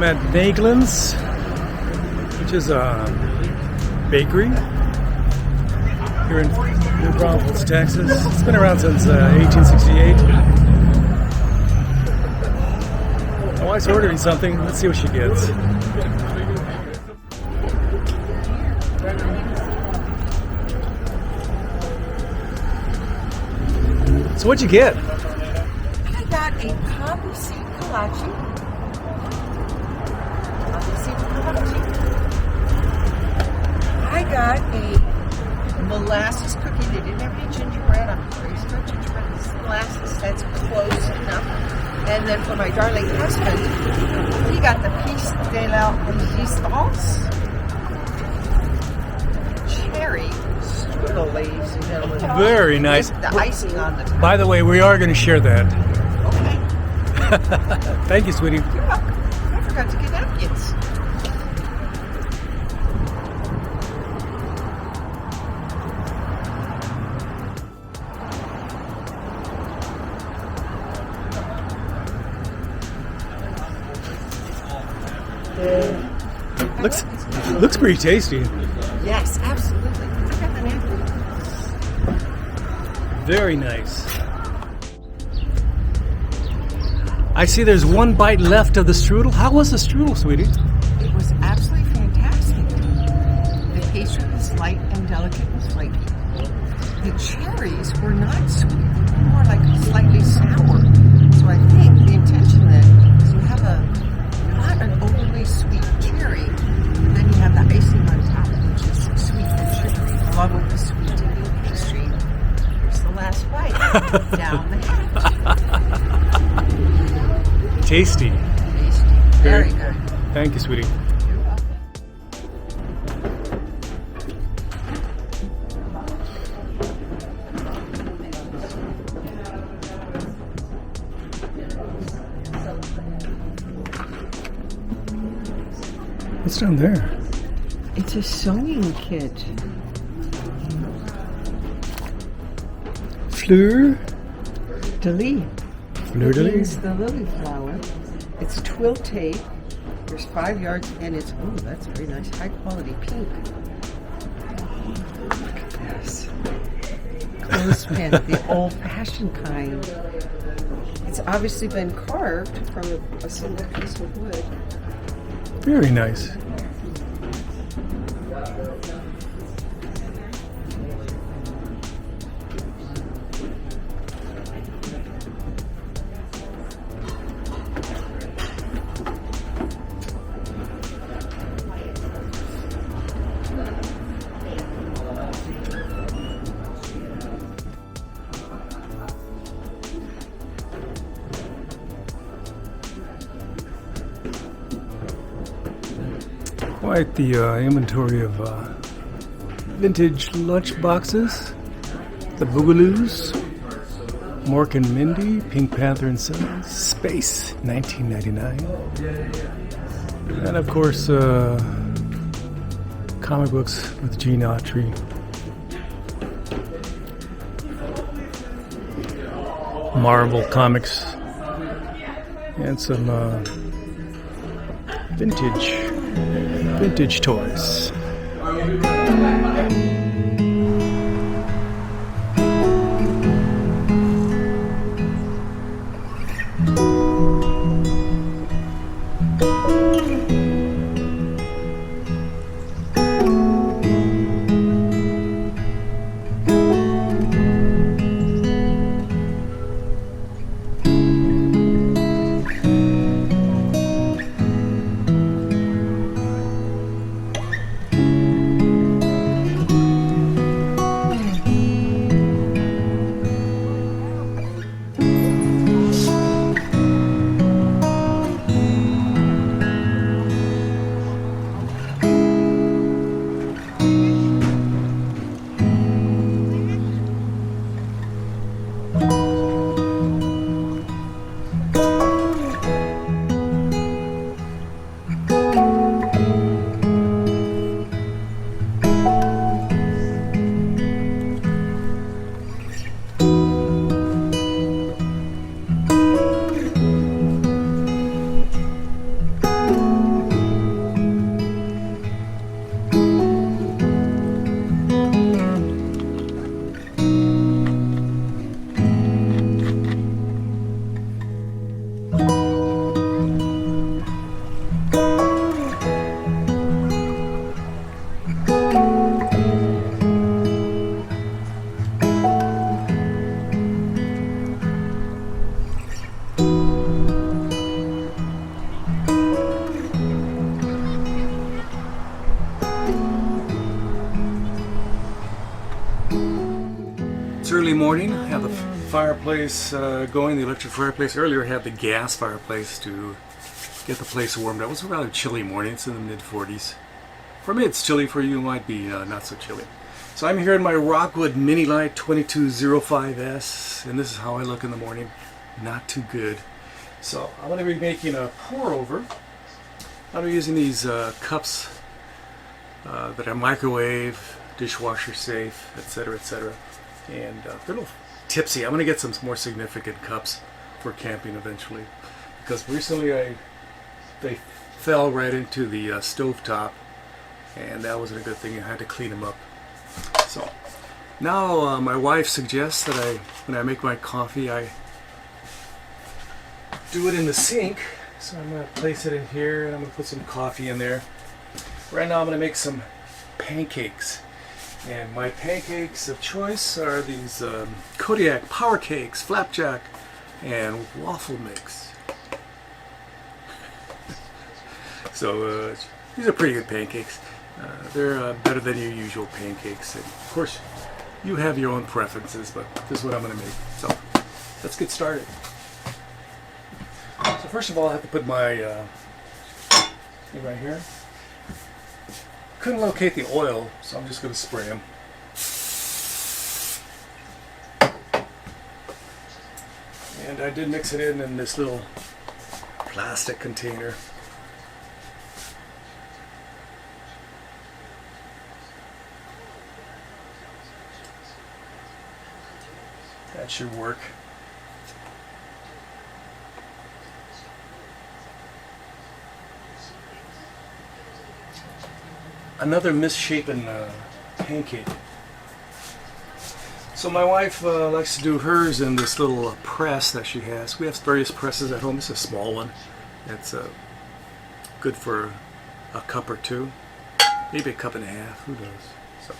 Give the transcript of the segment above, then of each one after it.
I'm at Naegelin's, which is a bakery here in New Braunfels, Texas. It's been around since 1868. My wife's ordering something. Let's see what she gets. So what'd you get? I got a poppy seed kolache. I got a molasses cookie. They didn't have any gingerbread. I'm crazy about gingerbread. This is molasses. That's close enough. And then for my darling husband, he got the piece de la resistance cherry strudel, ladies and gentlemen. Very nice. With the icing on the top. By the way, we are going to share that. Okay. Thank you, sweetie. You're welcome. I forgot to get napkins. Looks pretty tasty. Yes, absolutely. I got the napkins. Very nice. I see there's one bite left of the strudel. How was the strudel, sweetie? It was absolutely fantastic. The pastry was light and delicate and flaky. The cherries were not sweet, more like slightly sour. So I think the intention then is you have not an overly sweet cherry, and then you have the icing on top, which is sweet and sugary. Along with the sweet pastry. Here's the last bite. Down the hatch. Tasty. Tasty. Very good. Thank you, sweetie. You're welcome. What's down there? It's a sewing kit. Fleur de lis. Fleur de lis. Means the lily flower. It's twill tape. There's 5 yards, and it's that's very nice, high quality pink. Look at this. Clothespin, the old fashioned kind. It's obviously been carved from a single piece of wood. Very nice. Quite the inventory of vintage lunch boxes. The Boogaloos, Mork and Mindy, Pink Panther and Sons, Space, 1999. And of course, comic books with Gene Autry. Marvel comics. And some vintage toys. It's early morning. I have the fireplace going, the electric fireplace. Earlier I had the gas fireplace to get the place warmed up. It was a rather chilly morning. It's in the mid-40s. For me it's chilly, for you it might be not so chilly. So I'm here in my Rockwood Mini Lite 2205S, and this is how I look in the morning. Not too good. So I'm going to be making a pour over. I'll be using these cups that are microwave, dishwasher safe, etc., etc. And they're a little tipsy. I'm going to get some more significant cups for camping eventually, because recently they fell right into the stovetop, and that wasn't a good thing. I had to clean them up. So now my wife suggests that when I make my coffee, I do it in the sink. So I'm going to place it in here, and I'm going to put some coffee in there. Right now I'm going to make some pancakes. And my pancakes of choice are these Kodiak power cakes, flapjack, and waffle mix. So these are pretty good pancakes. They're better than your usual pancakes. And of course, you have your own preferences, but this is what I'm going to make. So let's get started. So first of all, I have to put my thing right here. Couldn't locate the oil, so I'm just going to spray them. And I did mix it in this little plastic container. That should work. Another misshapen pancake. So my wife likes to do hers in this little press that she has. We have various presses at home. This is a small one. It's good for a cup or two, maybe a cup and a half. Who knows? So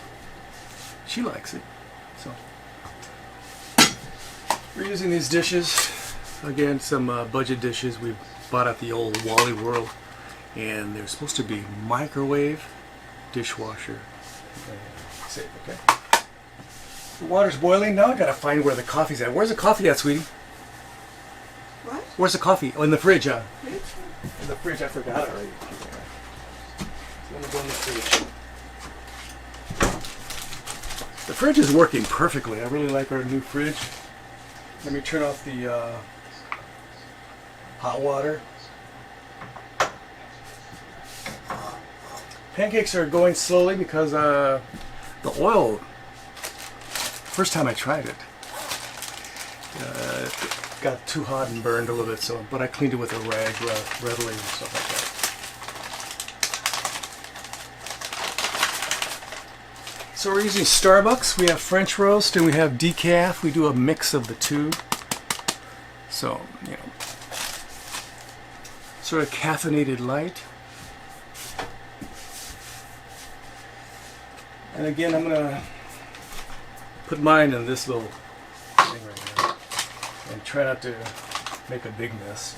she likes it. So we're using these dishes. Again, some budget dishes we bought at the old Wally World, and they're supposed to be microwave, dishwasher safe. Okay. The water's boiling now. I gotta find where the coffee's at. Where's the coffee at, sweetie? What? Where's the coffee? Oh, in the fridge, huh? Fridge? In the fridge. I forgot already. So I'm gonna go in the fridge. The fridge is working perfectly. I really like our new fridge. Let me turn off the hot water. Pancakes are going slowly because the oil, first time I tried it, got too hot and burned a little bit. So, but I cleaned it with a rag readily and stuff like that. So we're using Starbucks. We have French roast and we have decaf. We do a mix of the two. So, you know, sort of caffeinated light. And again, I'm going to put mine in this little thing right here and try not to make a big mess.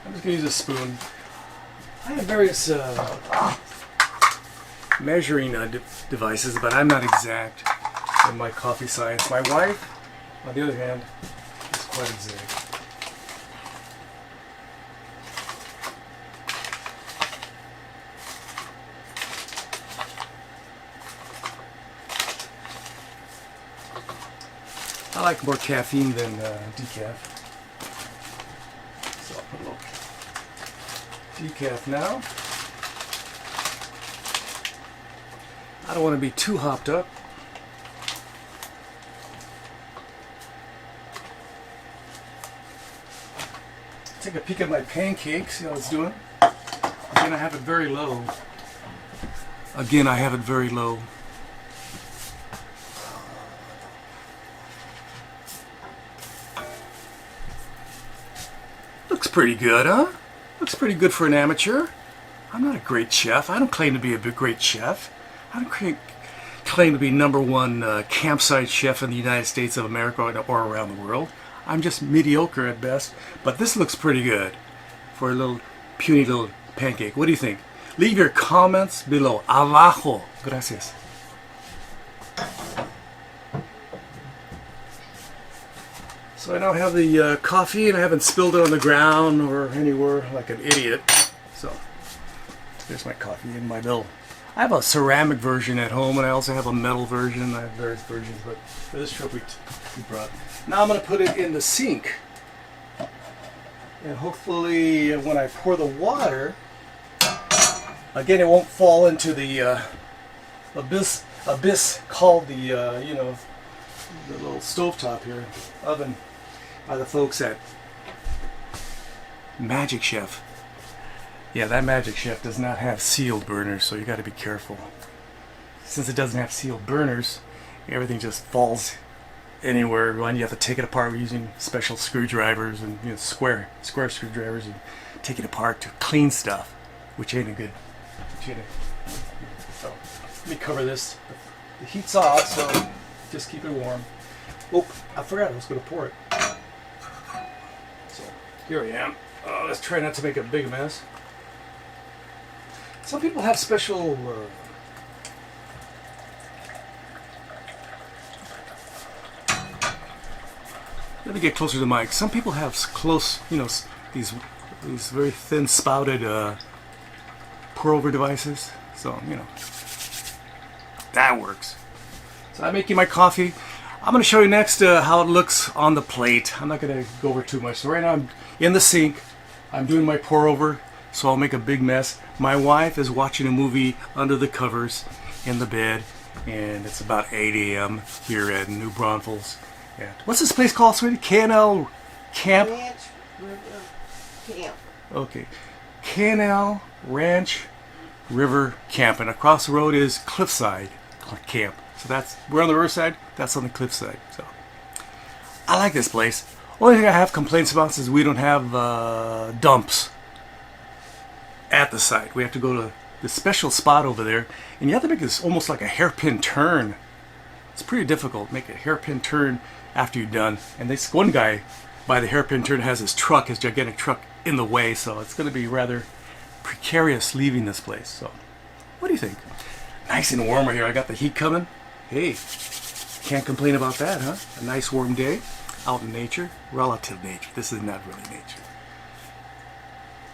I'm just going to use a spoon. I have various measuring devices, but I'm not exact in my coffee science. My wife, on the other hand, is quite exact. I like more caffeine than decaf. So I'll put a little decaf now. I don't want to be too hopped up. Take a peek at my pancakes, see how it's doing. Again, I have it very low. Looks pretty good, huh? Looks pretty good for an amateur. I'm not a great chef. I don't claim to be a great chef. I don't claim to be #1 campsite chef in the United States of America or around the world. I'm just mediocre at best, but this looks pretty good for a little puny little pancake. What do you think? Leave your comments below. Abajo. Gracias. So I now have the coffee, and I haven't spilled it on the ground or anywhere like an idiot. So there's my coffee in my mill. I have a ceramic version at home, and I also have a metal version. I have various versions, but for this trip we brought. Now I'm going to put it in the sink, and hopefully when I pour the water, again, it won't fall into the abyss called the you know, the little stovetop here, oven, by the folks at Magic Chef. Yeah, that Magic Chef does not have sealed burners, so you got to be careful. Since it doesn't have sealed burners, everything just falls anywhere. You have to take it apart using special screwdrivers and, you know, square screwdrivers, and take it apart to clean stuff, which ain't a good. So let me cover this. The heat's off, so just keep it warm. Oh, I forgot I was going to pour it. So here I am. Let's try not to make a big mess. Some people have special let me get closer to the mic. Some people have close, you know, these very thin spouted pour over devices. So, you know, that works. So I'm making my coffee. I'm going to show you next how it looks on the plate. I'm not going to go over too much. So right now I'm in the sink. I'm doing my pour over, so I'll make a big mess. My wife is watching a movie under the covers in the bed, and it's about 8 a.m. here at New Braunfels. Yeah. What's this place called, sweetie? Canal Camp? Ranch River Camp. Okay. Canal Ranch River Camp, and across the road is Cliffside Camp. So we're on the riverside, that's on the cliffside. So I like this place. Only thing I have complaints about is we don't have dumps at the site. We have to go to the special spot over there, and you have to make this almost like a hairpin turn. It's pretty difficult. Make a hairpin turn after you're done. And this one guy by the hairpin turn has his gigantic truck in the way, so it's going to be rather precarious leaving this place. So what do you think? Nice and warm here. I got the heat coming. Hey, can't complain about that, huh? A nice warm day out in nature. Relative nature. This is not really nature.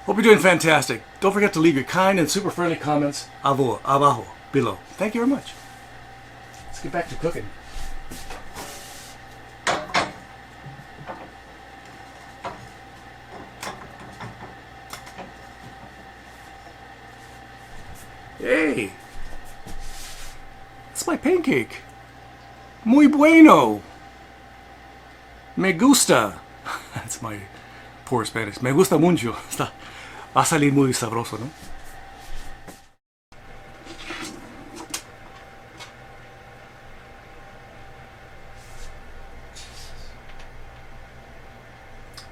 Hope you're doing fantastic. Don't forget to leave your kind and super friendly comments abajo, below. Thank you very much. Let's get back to cooking. Hey, it's my pancake. Muy bueno. Me gusta. That's my poor Spanish. Me gusta mucho. Va a salir muy sabroso, ¿no?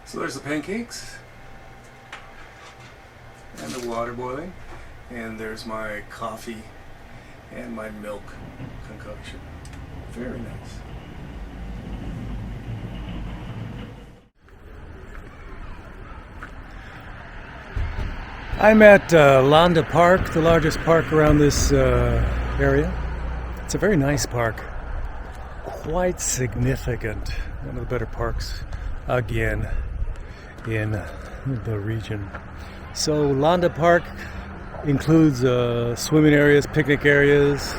So there's the pancakes and the water boiling, and there's my coffee and my milk concoction. Very nice. I'm at Landa Park, the largest park around this area. It's a very nice park, quite significant. One of the better parks, again, in the region. So Landa Park includes swimming areas, picnic areas,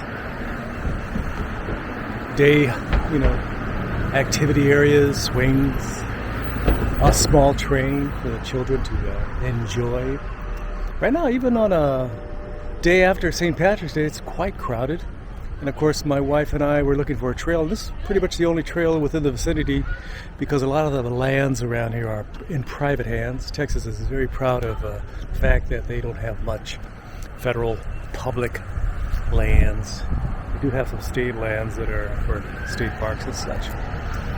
day, activity areas, swings, a small train for the children to enjoy. Right now, even on a day after St. Patrick's Day, it's quite crowded. And of course, my wife and I were looking for a trail. This is pretty much the only trail within the vicinity because a lot of the lands around here are in private hands. Texas is very proud of the fact that they don't have much federal public lands. We do have some state lands that are for state parks and such.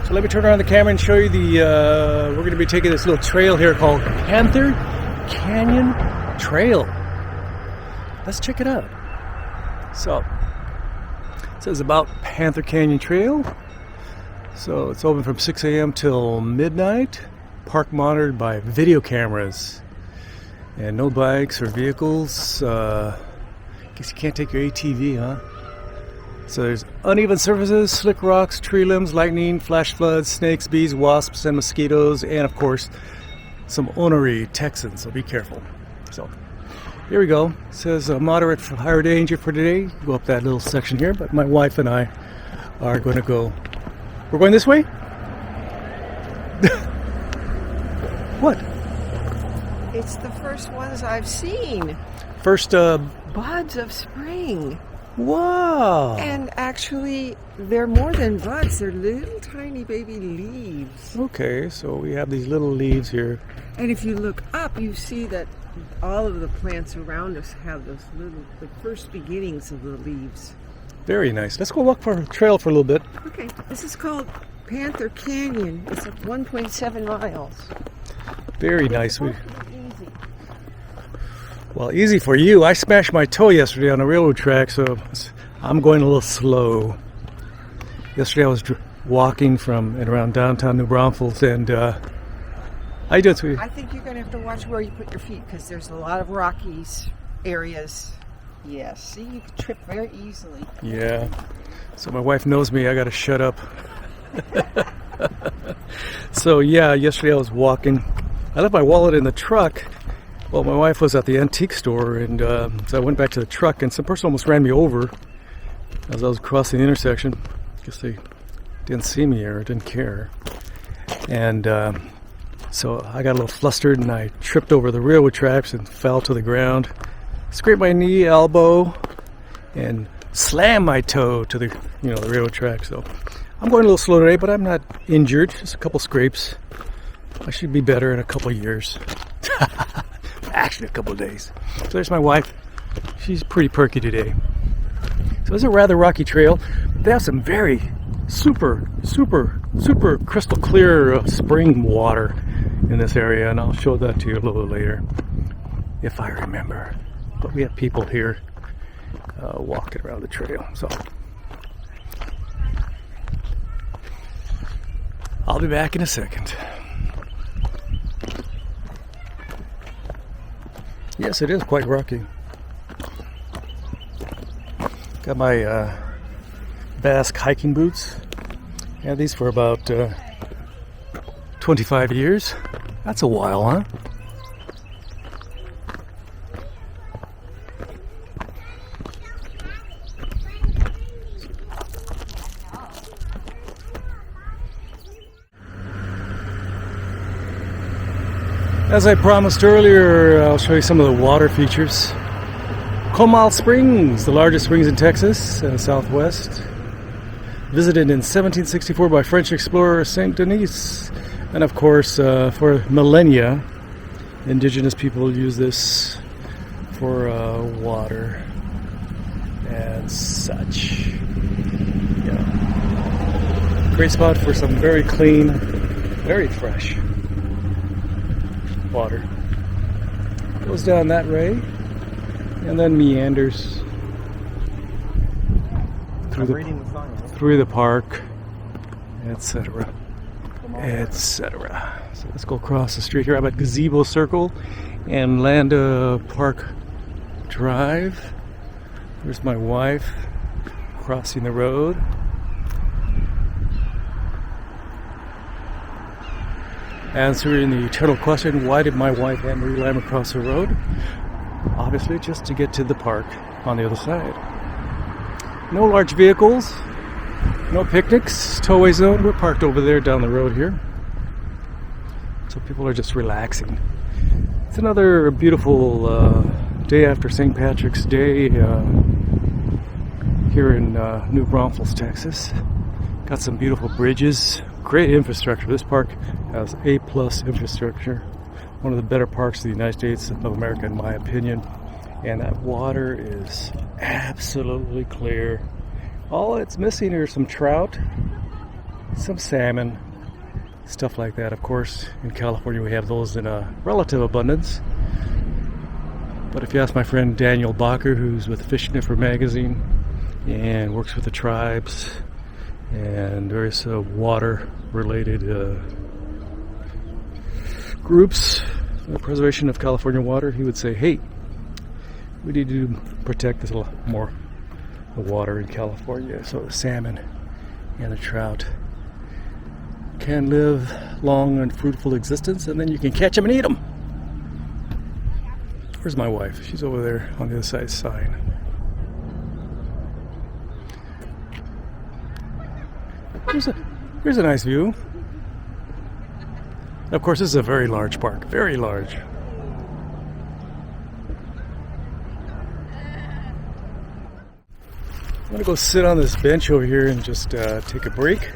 So let me turn around the camera and show you we're going to be taking this little trail here called Panther Canyon Trail. Let's check it out. So, it says about Panther Canyon Trail. So it's open from 6 a.m. till midnight. Park monitored by video cameras. And no bikes or vehicles. Guess you can't take your ATV, huh? So there's uneven surfaces, slick rocks, tree limbs, lightning, flash floods, snakes, bees, wasps, and mosquitoes, and of course, some ornery Texans, so be careful. So here we go. It says moderate for higher danger for today. Go up that little section here, but my wife and I are going to go. We're going this way? What? It's the first ones I've seen. First, Buds of spring. wow. And actually, they're more than buds. They're little tiny baby leaves. Okay, so we have these little leaves here. And if you look up, you see that all of the plants around us have those the first beginnings of the leaves. Very nice. Let's go walk for a trail for a little bit. Okay, this is called Panther Canyon. It's like 1.7 miles. Very nice. Easy. Well, easy for you. I smashed my toe yesterday on a railroad track, so I'm going a little slow. Yesterday I was walking from and around downtown New Braunfels, and I think you're going to have to watch where you put your feet because there's a lot of rockies areas. Yes, see, you can trip very easily. Yeah. So my wife knows me. I got to shut up. So yeah, yesterday I was walking. I left my wallet in the truck. Well, my wife was at the antique store, and so I went back to the truck, and some person almost ran me over as I was crossing the intersection. I guess they didn't see me or didn't care. And so I got a little flustered, and I tripped over the railroad tracks and fell to the ground. Scraped my knee, elbow, and slammed my toe to the railroad track. So I'm going a little slow today, but I'm not injured. Just a couple scrapes. I should be better in a couple years. Actually, a couple of days. So there's my wife. She's pretty perky today. So it's a rather rocky trail. They have some very super crystal clear spring water in this area, and I'll show that to you a little later if I remember. But we have people here walking around the trail. So I'll be back in a second. Yes, it is quite rocky. Got my Basque hiking boots. Had these for about 25 years. That's a while, huh? As I promised earlier, I'll show you some of the water features. Comal Springs, the largest springs in Texas, southwest. Visited in 1764 by French explorer Saint Denis. And of course, for millennia, indigenous people use this for water and such. Yeah. Great spot for some very clean, very fresh water. Goes down that way and then meanders through the park, etc. etc. So let's go across the street here. I'm at Gazebo Circle and Landa Park Drive. There's my wife crossing the road. Answering the eternal question, why did my wife Anne-Marie Lamb cross the road? Obviously just to get to the park on the other side. No large vehicles, no picnics, towaway zone. We're parked over there down the road here. So people are just relaxing. It's another beautiful day after St. Patrick's Day here in New Braunfels, Texas. Got some beautiful bridges, great infrastructure. This park has A+ infrastructure. One of the better parks of the United States of America, in my opinion. And that water is absolutely clear. All it's missing are some trout, some salmon, stuff like that. Of course, in California we have those in a relative abundance. But if you ask my friend Daniel Bacher, who's with Fish Sniffer magazine and works with the tribes and various water-related groups, the preservation of California water, he would say, hey, we need to protect this a lot more the water in California. So the salmon and the trout can live long and fruitful existence, and then you can catch them and eat them. Where's my wife? She's over there on the other side sign. Here's a nice view. Of course, this is a very large park. Very large. I'm going to go sit on this bench over here and just take a break.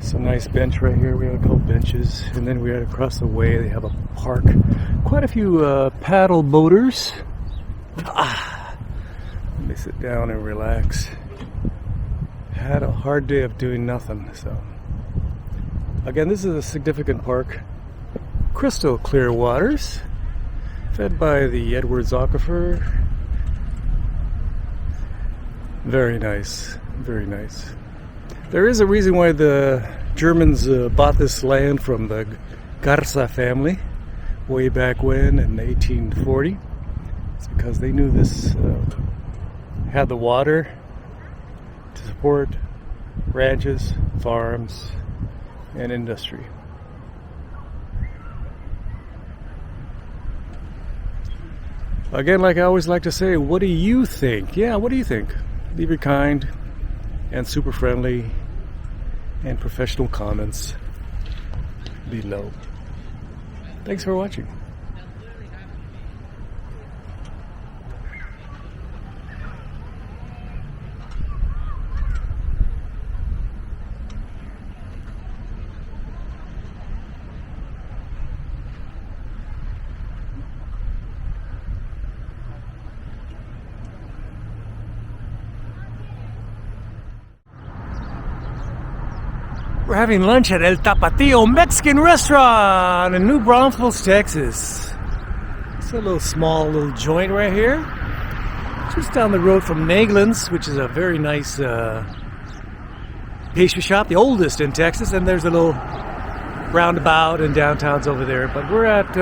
Some nice bench right here. We have a couple benches, and then we had across the way they have a park. Quite a few paddle boaters. Let me sit down and relax. Had a hard day of doing nothing. So again, this is a significant park. Crystal clear waters, fed by the Edwards Aquifer. Very nice, very nice. There is a reason why the Germans bought this land from the Krause family way back when in 1840. It's because they knew this had the water to support ranches, farms, and industry. Again, like I always like to say, what do you think? Yeah, what do you think? Leave your kind and super friendly and professional comments below. Thanks for watching. We're having lunch at El Tapatio Mexican Restaurant in New Braunfels, Texas. It's a little small little joint right here. Just down the road from Naegelin's, which is a very nice pastry shop, the oldest in Texas. And there's a little roundabout and downtowns over there. But we're at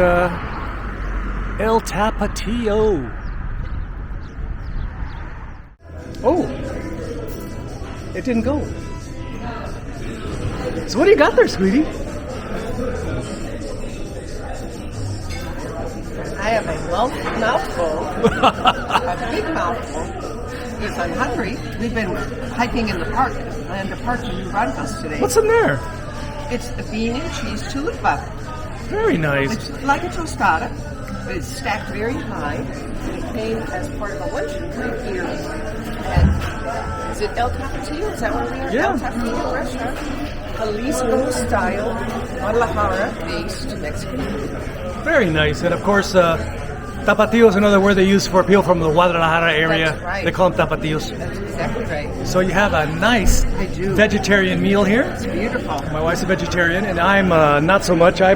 El Tapatio. Oh, it didn't go. So what do you got there, sweetie? I have a mouthful, a big mouthful, because I'm hungry. We've been hiking in the park, Landa Park in New Braunfels today. What's in there? It's a bean and cheese tulip butter. Very nice. It's like a tostada, but it's stacked very high. It came as part of a luncheon right here at, is it El Tapatio? Is that where we are? Yeah. El Tapatio Restaurant. Jalisco style, Guadalajara based Mexican food. Very nice. And of course, Tapatio is another word they use for people from the Guadalajara area. That's right. They call them Tapatios. That's exactly right. So you have a nice vegetarian meal here. It's beautiful. My wife's a vegetarian, and I'm not so much. I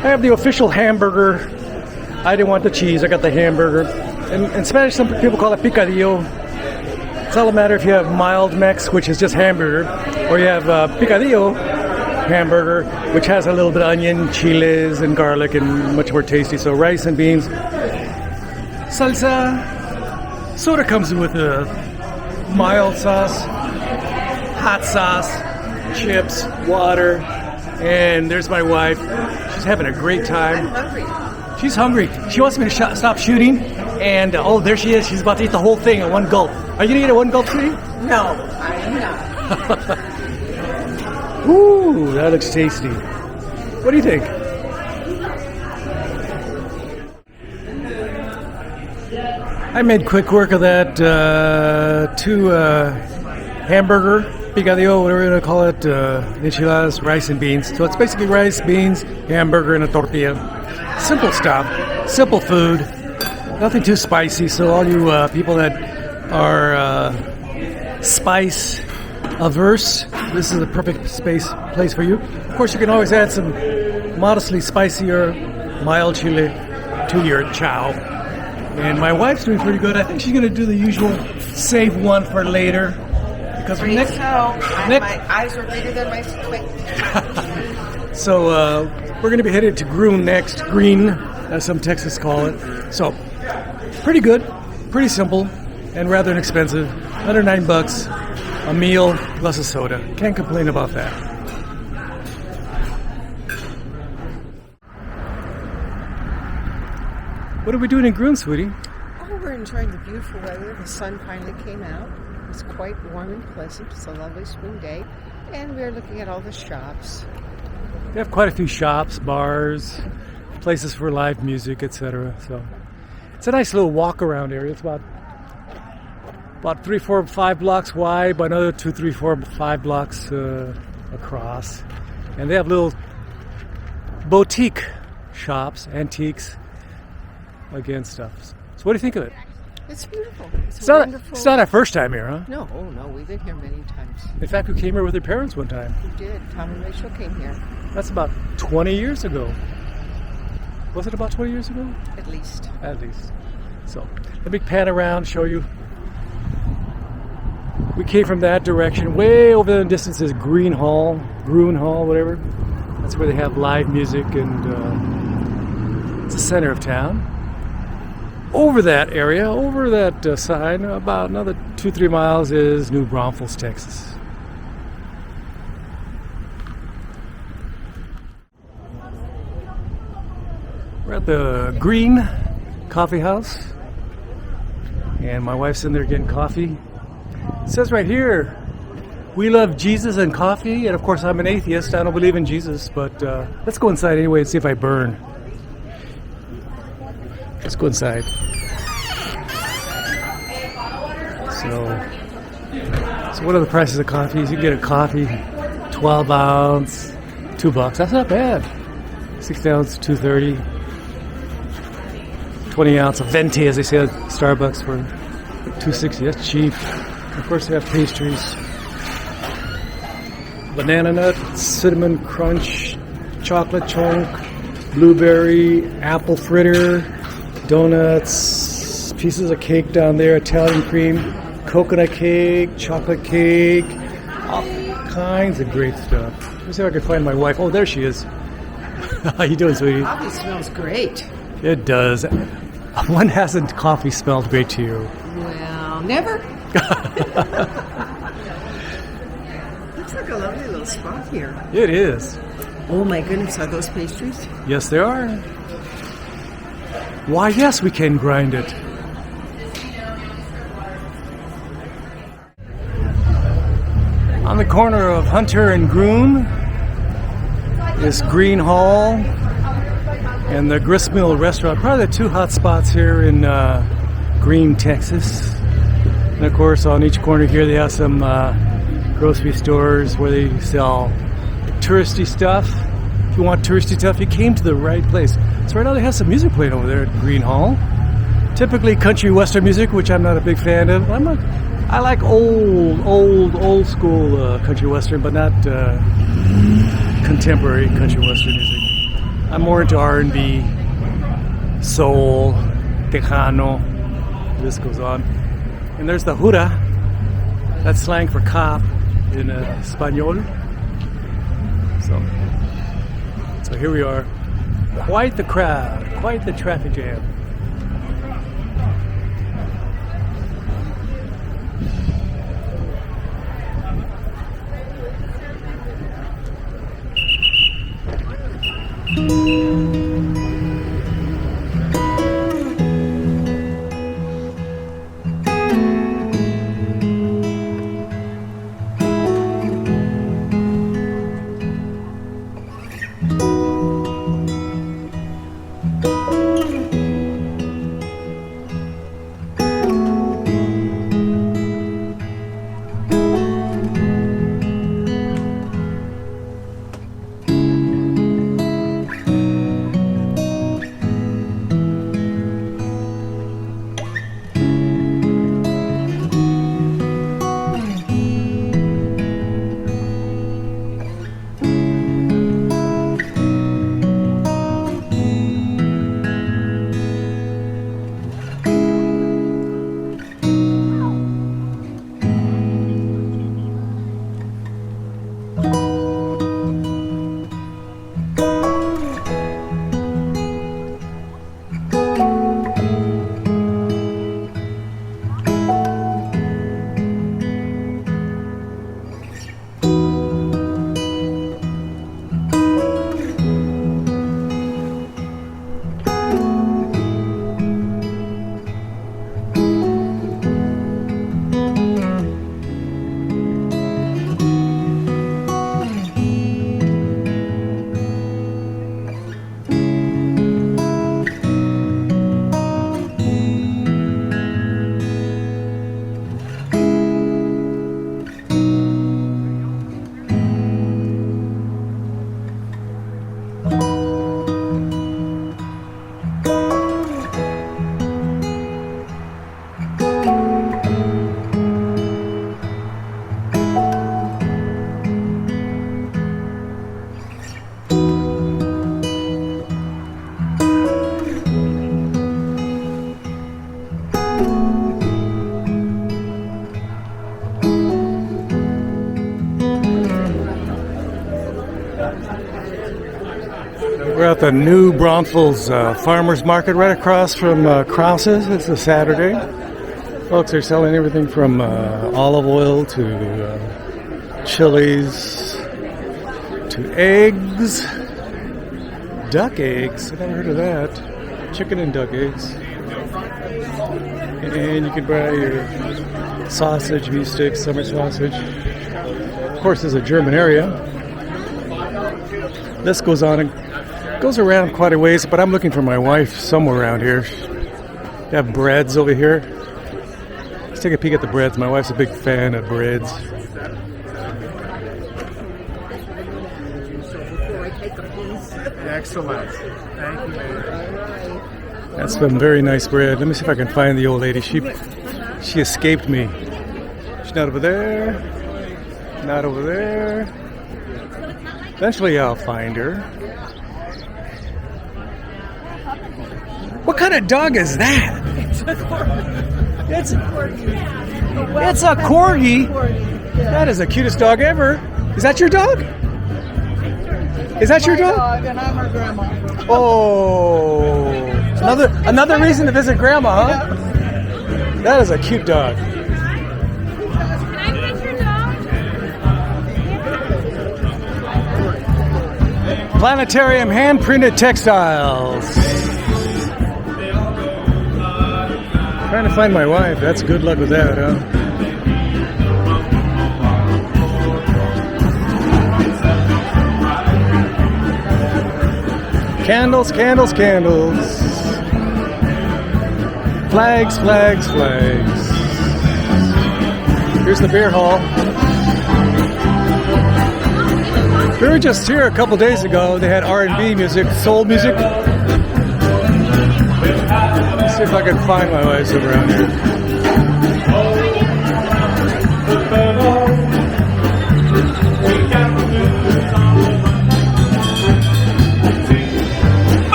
have the official hamburger. I didn't want the cheese. I got the hamburger. In Spanish, some people call it picadillo. It's all a matter if you have mild Mex, which is just hamburger, or you have picadillo hamburger, which has a little bit of onion, chiles, and garlic, and much more tasty. So rice and beans, salsa, soda comes with a mild sauce, hot sauce, chips, water, and there's my wife. She's having a great time. I'm hungry. She's hungry. She wants me to stop shooting, and oh, there she is. She's about to eat the whole thing in one gulp. Are you going to eat it one gulp, sweetie? No, I am not. Ooh, that looks tasty. What do you think? I made quick work of that two hamburger, picadillo, whatever you want to call it, enchiladas, rice and beans. So it's basically rice, beans, hamburger, and a tortilla. Simple stuff, simple food, nothing too spicy. So all you people that are spice averse, this is the perfect place for you. Of course, you can always add some modestly spicier mild chili to your chow. And my wife's doing pretty good. I think she's going to do the usual save one for later. Because my eyes are bigger than my squint. So we're going to be headed to Gruene next. Gruene as some Texans call it. So, pretty good, pretty simple, and rather inexpensive. Under $9 a meal plus a soda. Can't complain about that. What are we doing in Gruene, sweetie? Oh, we're enjoying the beautiful weather. The sun finally came out. It's quite warm and pleasant. It's a lovely spring day. And we're looking at all the shops. They have quite a few shops, bars, places for live music, etc. So it's a nice little walk-around area. It's about 3, 4, 5 blocks wide, by another 2, 3, 4, 5 blocks across. And they have little boutique shops, antiques, again, stuff. So what do you think of it? It's beautiful. It's wonderful. It's not our first time here, huh? No, we've been here many times. In fact, we came here with their parents one time. We did. Tom and Rachel came here. That's about 20 years ago. Was it about 20 years ago? At least. At least. So, let me pan around, show you. We came from that direction. Way over in the distance is Gruene Hall, whatever. That's where they have live music, and it's the center of town. Over that area, over that sign, about another 2-3 miles is New Braunfels, Texas. We're at the Gruene Coffee Haus, and my wife's in there getting coffee. It says right here, we love Jesus and coffee, and of course I'm an atheist. I don't believe in Jesus, but let's go inside anyway and see if I burn. Let's go inside. So what are the prices of coffees? You can get a coffee, 12 ounce, $2. That's not bad. 6 ounce, $2.30. 20 ounce of venti, as they say at Starbucks, for $2.60. That's cheap. Of course, they have pastries. Banana nut, cinnamon crunch, chocolate chunk, blueberry, apple fritter, donuts, pieces of cake down there, Italian cream, coconut cake, chocolate cake, all kinds of great stuff. Let me see if I can find my wife. Oh, there she is. How you doing, sweetie? Coffee smells great. It does. When hasn't coffee smelled great to you? Well, never. Looks like a lovely little spot here. It is. Oh my goodness, are those pastries? Yes, there are. Why, yes, we can grind it. On the corner of Hunter and Gruene is Gruene Hall and the Gristmill Restaurant. Probably the two hot spots here in Gruene, Texas. And of course, on each corner here, they have some grocery stores where they sell touristy stuff. If you want touristy stuff, you came to the right place. So right now they have some music playing over there at Gruene Hall. Typically country western music, which I'm not a big fan of. I like old school country western, but not contemporary country western music. I'm more into R&B, soul, tejano. The list goes on. And there's the jura. That's slang for cop in Espanol. So here we are. Quite the crowd, quite the traffic jam. the new Braunfels Farmers Market right across from Krause's. It's a Saturday. Folks, they're selling everything from olive oil to chilies to eggs. Duck eggs. I've never heard of that. Chicken and duck eggs. And you can buy your sausage, beef sticks, summer sausage. Of course, there's a German area. This goes on and goes around quite a ways, but I'm looking for my wife somewhere around here. They have breads over here. Let's take a peek at the breads. My wife's a big fan of breads. Excellent. Thank you, man. That's some very nice bread. Let me see if I can find the old lady. She escaped me. She's not over there. Not over there. Eventually I'll find her. What kind of dog is that? It's a corgi. It's a corgi. That is the cutest dog ever. Is that your dog? Is that your dog? And I'm her grandma. Oh, another reason to visit Grandma, huh? That is a cute dog. Planetarium hand-printed textiles. Trying to find my wife. That's good luck with that, huh? Candles, candles, candles. Flags, flags, flags. Here's the beer hall. We were just here a couple days ago. They had R&B music, soul music. Let's see if I can find my way somewhere around here.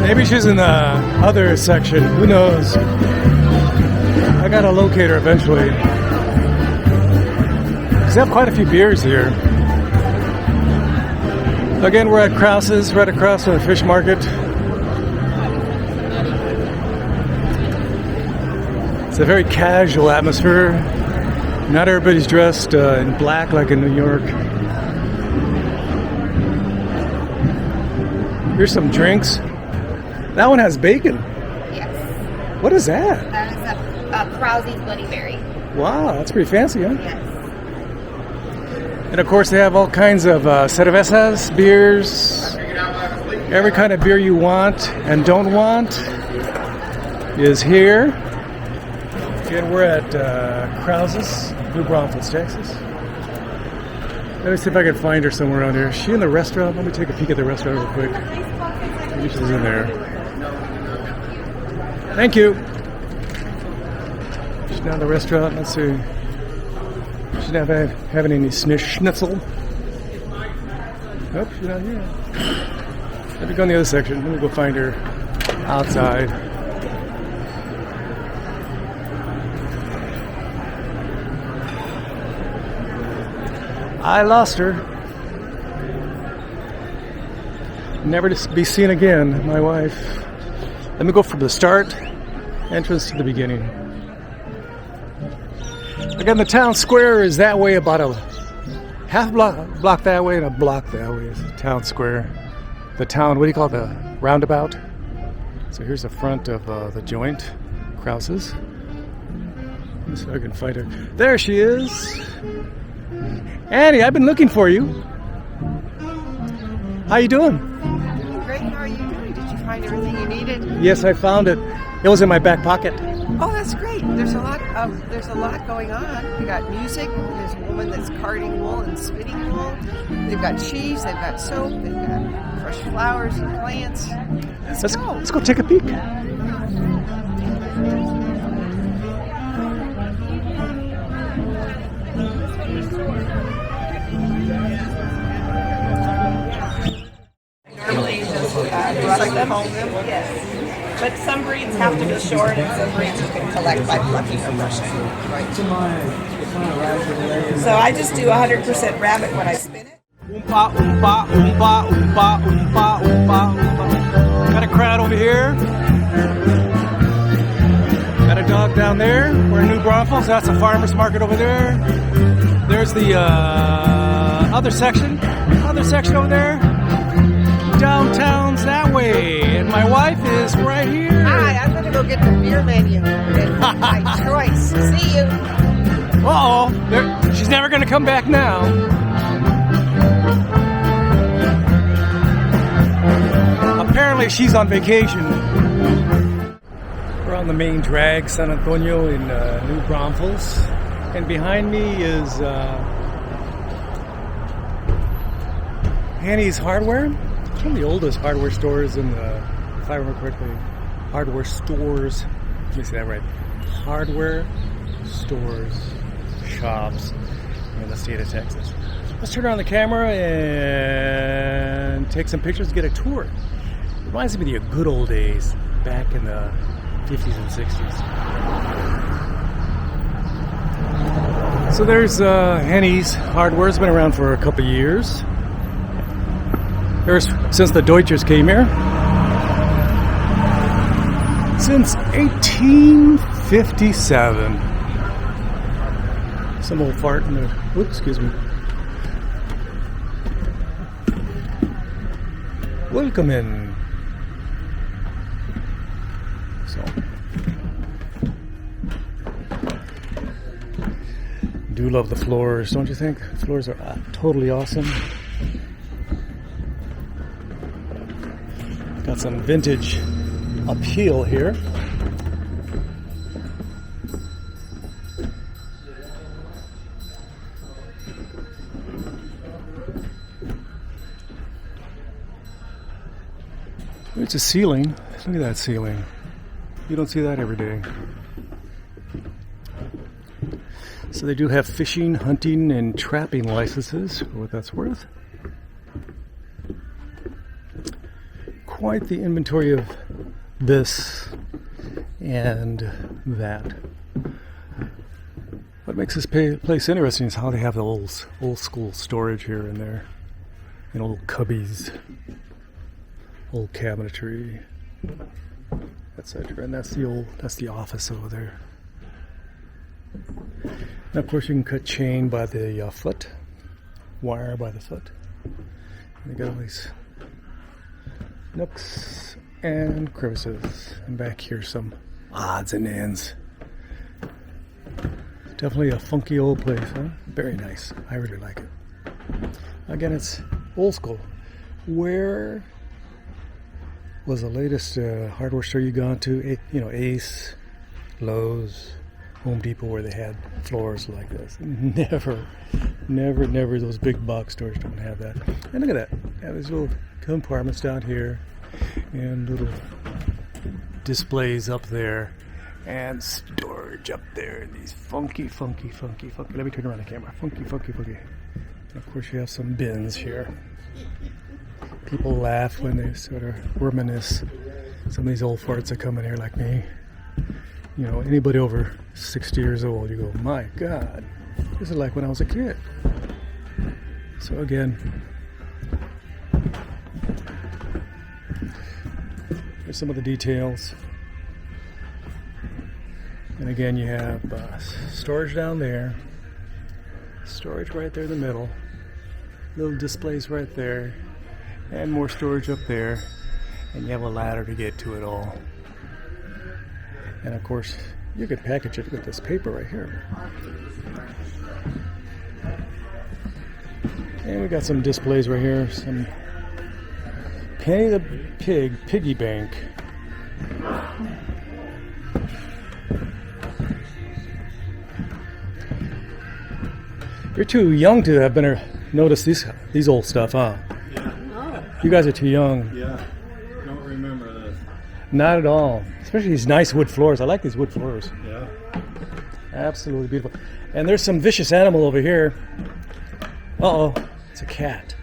Maybe she's in the other section. Who knows? I gotta locate her eventually. They have quite a few beers here. Again, we're at Krause's, right across from the fish market. It's a very casual atmosphere. Not everybody's dressed in black like in New York. Here's some drinks. That one has bacon. Yes. What is that? That is a Krause's Bloody Berry. Wow, that's pretty fancy, huh? Yes. And of course, they have all kinds of cervezas, beers. Every kind of beer you want and don't want is here. Again, we're at Krause's, New Braunfels, Texas. Let me see if I can find her somewhere around here. Is she in the restaurant? Let me take a peek at the restaurant real quick. Maybe she's in there. Thank you. She's not in the restaurant. Let's see. She's not having any schnitzel. Nope, she's not here. Let me go in the other section. Let me go find her outside. I lost her. Never to be seen again, my wife. Let me go from the start, entrance to the beginning. Again, the town square is that way, about a half block that way and a block that way is the town square. The town, what do you call it, the roundabout? So here's the front of the joint, Krause's. Let me see if I can find her. There she is. Annie, I've been looking for you. How you doing? Great. How are you doing? Did you find everything you needed? Yes, I found it. It was in my back pocket. Oh, that's great. There's a lot going on. We got music. There's a woman that's carding wool and spinning wool. They've got cheese. They've got soap. They've got fresh flowers and plants. Let's go take a peek. brush like them. comb them? Yes. But some breeds have to be short, and some breeds you can collect by plucking or brushing. Right. So I just do 100% rabbit when I spin it. Oompa, oompa, oompa, oompa, oompa, oompa, oompa. Got a crowd over here. Got a dog down there. We're in New Braunfels. That's a farmer's market over there. There's the other section over there. Downtown's that way. And my wife is right here. Hi, I'm going to go get the beer menu. My choice. See you. Uh-oh. She's never going to come back now. Apparently she's on vacation. We're on the main drag, San Antonio in New Braunfels. And behind me is Henne's Hardware. It's one of the oldest hardware stores in the, if I remember correctly, hardware stores. Let me say that right. Hardware stores, shops in the state of Texas. Let's turn on the camera and take some pictures, get a tour. It reminds me of the good old days back in the 50s and 60s. So there's Henne's Hardware. It's been around for a couple of years. Since the Deutschers came here. Since 1857. Some old fart in there. Oops, excuse me. Welcome in. So, do love the floors, don't you think? Floors are totally awesome. Got some vintage appeal here. It's a ceiling. Look at that ceiling. You don't see that every day. So they do have fishing, hunting, and trapping licenses, for what that's worth. Quite the inventory of this and that. What makes this place interesting is how they have the old school storage here and there, and old cubbies, old cabinetry, etc. And that's the office over there. And of course, you can cut chain by the foot, wire by the foot. And they got all these nooks and crevices. And back here, some odds and ends. Definitely a funky old place, huh? Very nice. I really like it. Again, it's old school. Where was the latest hardware store you gone to? Ace, Lowe's, Home Depot, where they had floors like this. Never. Those big box stores don't have that. And look at that. They have these little compartments down here and little displays up there and storage up there. These funky. Let me turn around the camera. Funky. And of course, you have some bins here. People laugh when they sort of reminisce. Some of these old farts that come in here like me. Anybody over 60 years old, you go, my God, this is like when I was a kid. So again, here's some of the details. And again, you have storage down there, storage right there in the middle, little displays right there, and more storage up there, and you have a ladder to get to it all. And of course, you can package it with this paper right here. And we got some displays right here, some Penny the Pig piggy bank. You're too young to have been noticed these old stuff, huh? Yeah. No. You guys are too young. Yeah. Don't remember this. Not at all. Especially these nice wood floors. I like these wood floors. Yeah. Absolutely beautiful. And there's some vicious animal over here. Uh-oh. It's a cat.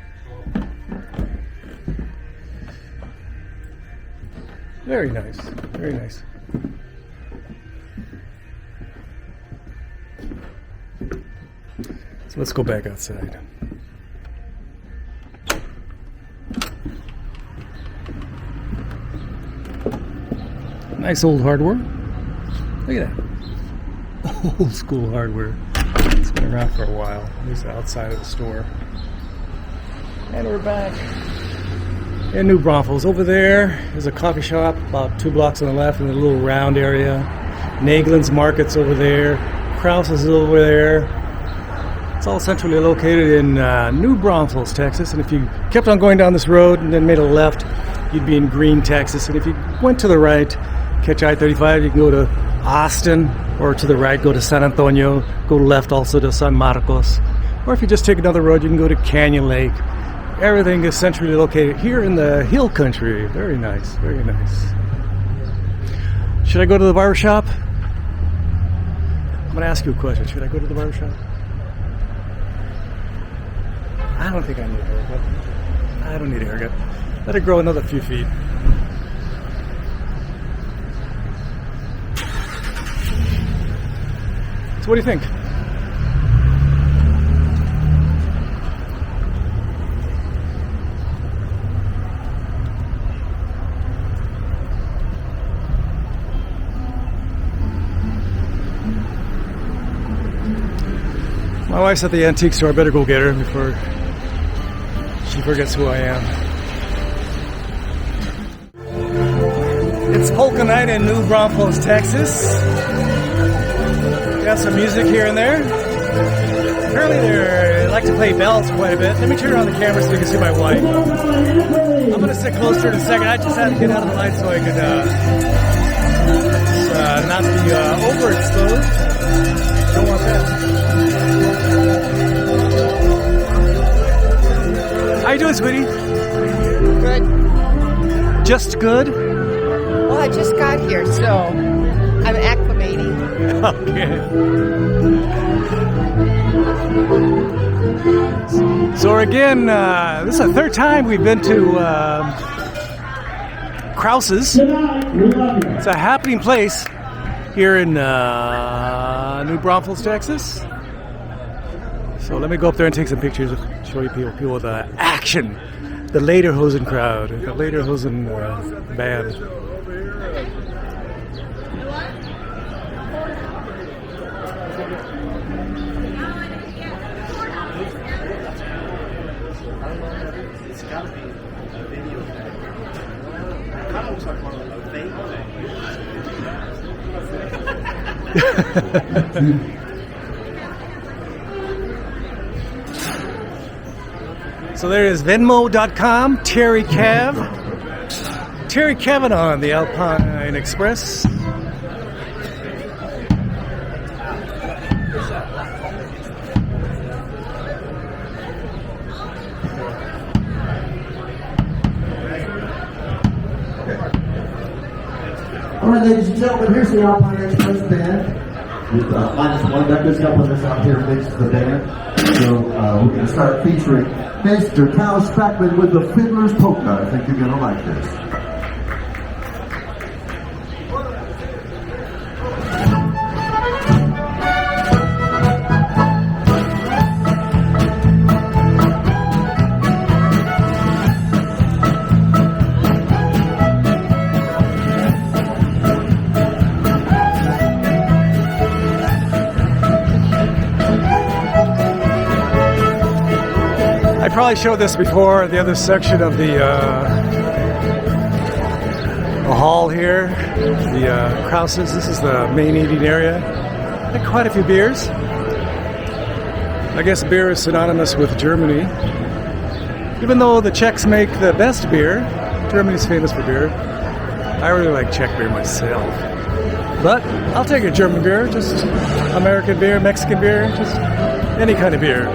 Very nice. Very nice. So let's go back outside. Nice old hardware. Look at that. Old school hardware. It's been around for a while. At least outside of the store. And we're back in New Braunfels. Over there is a coffee shop about 2 blocks on the left in the little round area. Naegelin's Market's over there. Krause is over there. It's all centrally located in New Braunfels, Texas. And if you kept on going down this road and then made a left, you'd be in Gruene, Texas. And if you went to the right, catch I-35, you can go to Austin, or to the right, go to San Antonio, go left also to San Marcos. Or if you just take another road, you can go to Canyon Lake. Everything is centrally located here in the hill country. Very nice, very nice. Should I go to the barber shop? I'm going to ask you a question. Should I go to the barber shop? I don't think I need a haircut. I don't need a haircut. Let it grow another few feet. So what do you think? My wife's at the antique store. I better go get her before she forgets who I am. It's polka night in New Braunfels, Texas. Got some music here and there. Apparently they like to play bells quite a bit. Let me turn on the camera so you can see my wife. I'm going to sit closer in a second. I just had to get out of the light so I could not be overexposed. Don't want that. How you doing, sweetie? Good. Just good? Well, I just got here, so I'm acclimating. Okay. So again, this is the third time we've been to Krause's. It's a happening place here in New Braunfels, Texas. So let me go up there and take some pictures, show you people with action. The Lederhosen crowd, the Lederhosen band. It's got to be a video thing. It kind of looks like one of those fake things. So there is Venmo.com, Terry Cav. Terry Kavanaugh, the Alpine Express. All right, ladies and gentlemen, here's the Alpine Express band. With -1 Records helping us out here mix the band. So we're going to start featuring Mr. Cal Spackman with the Fiddler's Polka. I think you're going to like this. I probably showed this before, the other section of the hall here, the Krause's. This is the main eating area. Had quite a few beers. I guess beer is synonymous with Germany. Even though the Czechs make the best beer, Germany's famous for beer. I really like Czech beer myself. But I'll take a German beer, just American beer, Mexican beer, just any kind of beer.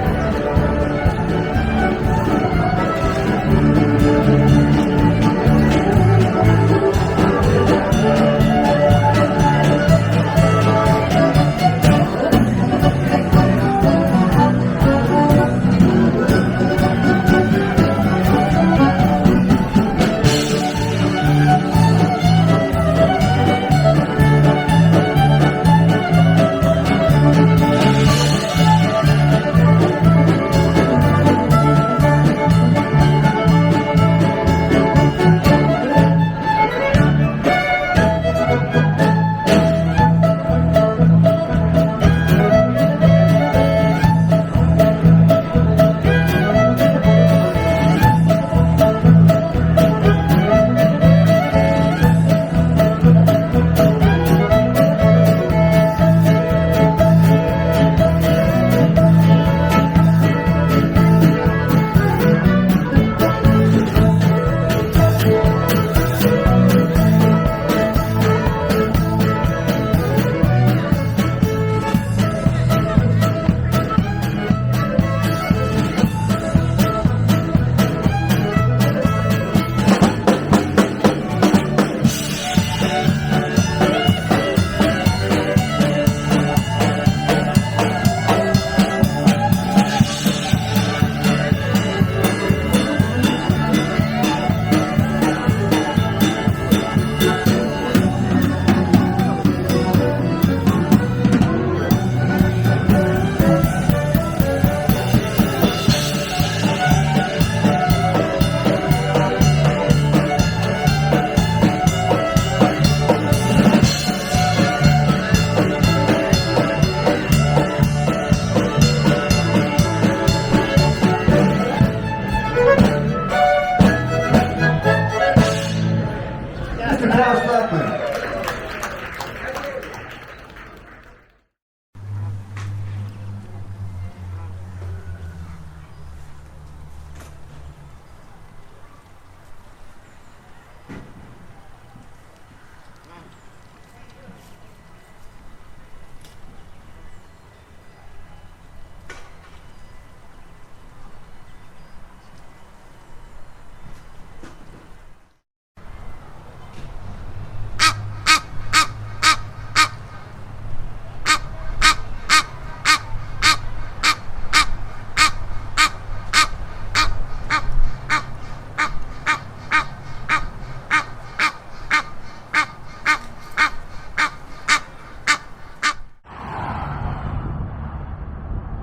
Mr. Krause Beckman.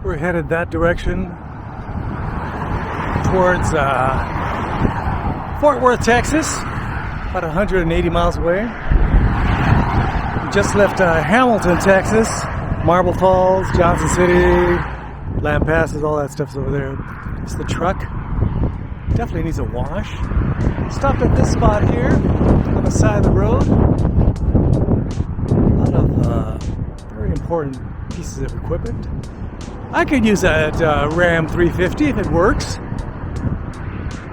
We're headed that direction towards Fort Worth, Texas, about 180 miles away. We just left Hamilton, Texas, Marble Falls, Johnson City, Land Passes, all that stuff's over there. It's the truck. Definitely needs a wash. Stopped at this spot here on the side of the road. A lot of very important pieces of equipment. I could use that Ram 350 if it works.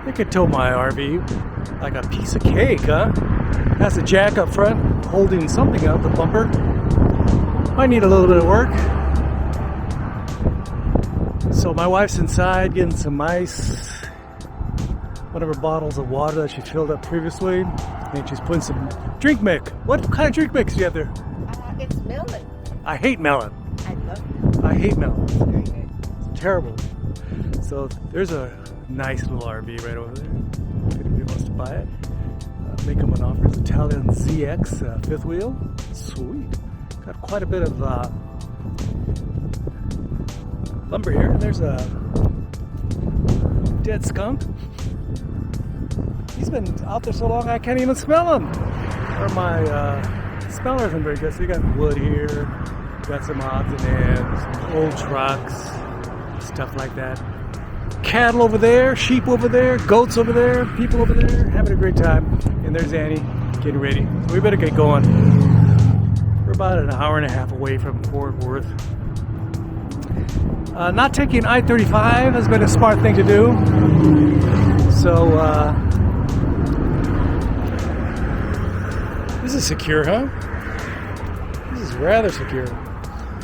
It could tow my RV like a piece of cake, huh? Has a jack up front holding something up, the bumper. Might need a little bit of work. So my wife's inside getting some ice. One of her bottles of water that she filled up previously. And she's putting some drink mix. What kind of drink mix do you have there? It's melon. I hate melon. I love it. I hate melon. It's very good. It's terrible. So there's a nice little RV right over there. If anybody wants to buy it, make them an offer. It's Italian ZX fifth wheel. Sweet. Got quite a bit of lumber here. There's a dead skunk. He's been out there so long I can't even smell him. Or my smeller isn't very good. So you got wood here. Got some odds and ends, some old trucks, stuff like that. Cattle over there, sheep over there, goats over there, people over there, having a great time. And there's Annie getting ready. So we better get going. We're about an hour and a half away from Fort Worth. Not taking I-35 has been a smart thing to do. So, this is secure, huh? This is rather secure.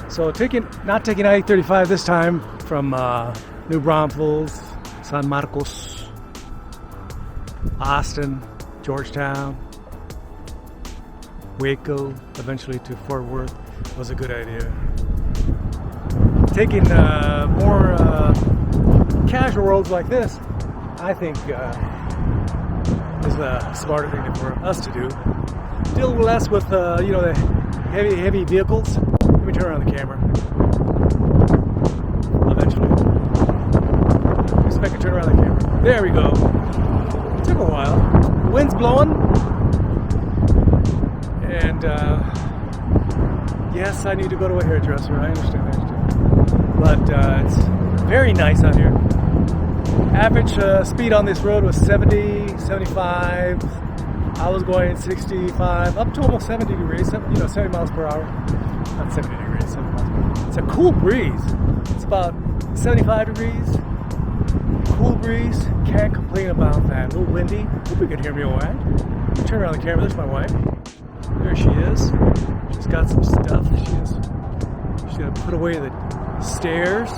So not taking I-35 this time from New Braunfels, San Marcos, Austin, Georgetown, Waco, eventually to Fort Worth was a good idea. Taking more casual roads like this, I think, is a smarter thing for us to do. Deal less with the heavy vehicles. Let me turn around the camera. Eventually. See if I can turn around the camera. There we go. It took a while. The wind's blowing. And yes, I need to go to a hairdresser. I understand. But it's very nice out here. Average speed on this road was 70, 75. I was going 65, up to almost 70 degrees, 70 miles per hour. Not 70 degrees, 70 miles per hour. It's a cool breeze. It's about 75 degrees. Cool breeze. Can't complain about that. A little windy. Hope you can hear me all right. Let me turn around the camera. There's my wife. There she is. She's got some stuff. She's going to put away the stairs.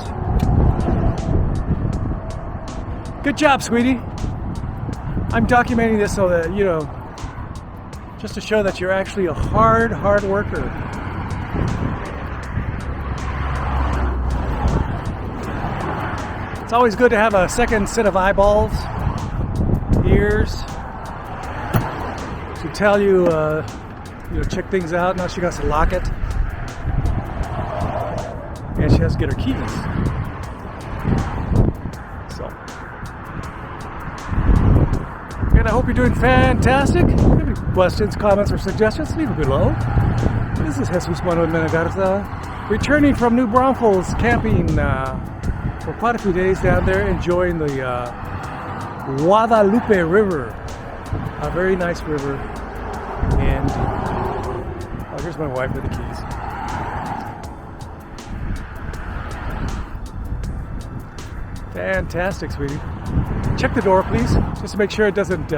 Good job, sweetie. I'm documenting this so that, just to show that you're actually a hard worker. It's always good to have a second set of eyeballs, ears, to tell you, check things out. Now she got to lock it. And she has to get her keys. So. And I hope you're doing fantastic. If you have any questions, comments, or suggestions, leave it below. This is Jesus Manuel Menegarza, returning from New Braunfels, camping for quite a few days down there, enjoying the Guadalupe River. A very nice river. And oh, here's my wife with the keys. Fantastic, sweetie. Check the door, please, just to make sure it doesn't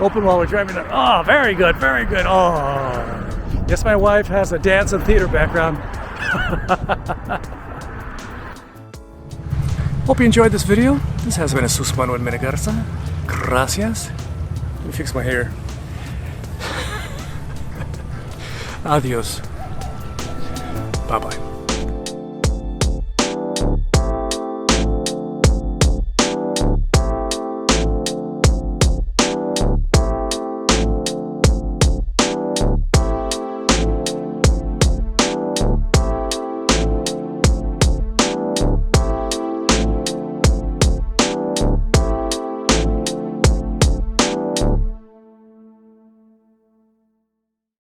open while we're driving. Oh, very good, very good. Oh, yes, my wife has a dance and theater background. Hope you enjoyed this video. This has been a Sus Manuel Menegarza. Gracias. Let me fix my hair. Adios. Bye-bye.